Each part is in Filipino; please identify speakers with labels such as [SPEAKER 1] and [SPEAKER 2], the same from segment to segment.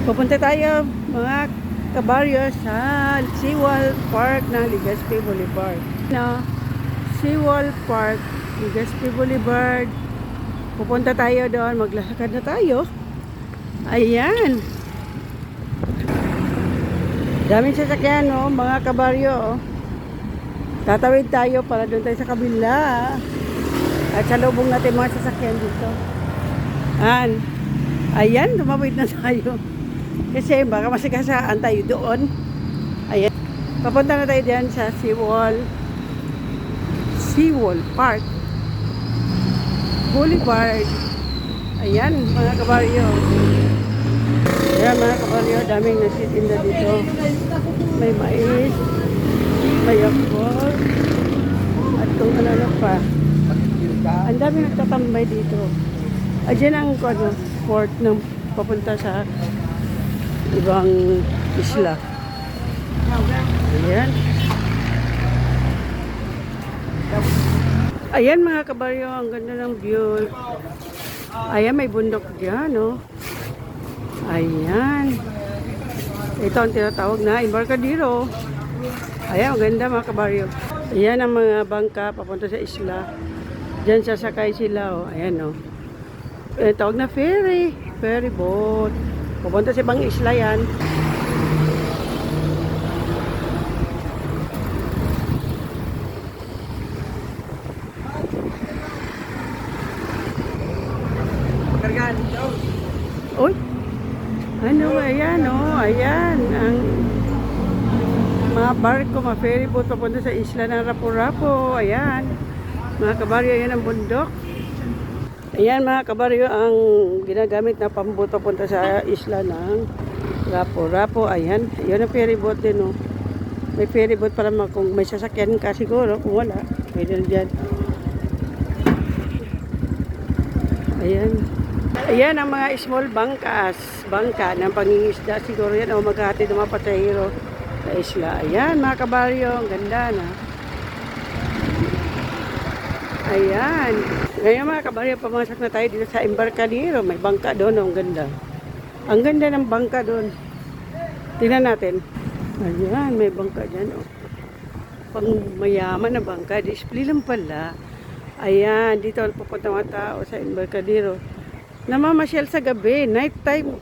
[SPEAKER 1] Pupunta tayo mga kabaryo sa Seawall Park ng Legazpi Boulevard. Seawall Park, Legazpi Boulevard. Pupunta tayo doon, maglalakad na tayo. Ayan. Daming sasakyan, no, mga kabaryo. Tatawid tayo para doon tayo sa kabila. At sa lubong natin mga sasakyan dito. Ayan, tumawid na tayo. Kasi baka masikasaan tayo doon. Ayan. Papunta na tayo diyan sa Seawall Park Boulevard. Ayan, mga kabaryo. Ayan, mga kabaryo, daming nagtitinda dito. May mais, may apple, at kung ano pa. Ang dami nagtatambay dito. Ayan ang port ng papunta sa ibang isla. Ayan. Ayan mga kabaryo, ang ganda ng view. Ayan, may bundok dyan, no? Ayan. Ito ang tinatawag na Embarcadero. Ayan, ang ganda mga kabaryo. Ayan ang mga bangka papunta sa isla. Diyan sasakay sila, oh. Ayan, oh. Tawag na ferry boat. Pupunta sa ibang isla yan. Uy! Ano, ayan, oh. Ayan. Ang mga barko, mga ferry boat papunta sa isla ng Rapu-Rapu. Ayan. Mga kabaryo, ayan ang bundok. Ayan mga kabaryo, ang ginagamit na pambot papunta sa isla ng Rapu-Rapu. Ayan, yun ang ferry boat din, oh. May ferry boat para kung may sasakyan ka siguro, kung wala, pwede na dyan. Ayan. Ayan ang mga small bangka ng pangingisda siguro yan, o maghahatid ng mga pasahero sa isla. Ayan mga kabaryo, ang ganda na. Ayan. Ngayon mga kabaryo, pumasok na tayo dito sa Embarcadero. May bangka doon, ang ganda. Ang ganda ng bangka doon. Tingnan natin. Ayan, may bangka dyan. Oh. Pang mayaman na bangka. Display lang pala. Ayan, dito pupunta mga tao sa Embarcadero. Namamasyal sa gabi. Night time.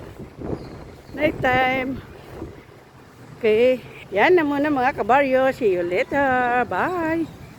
[SPEAKER 1] Okay. Yan na muna mga kabaryo. See you later. Bye.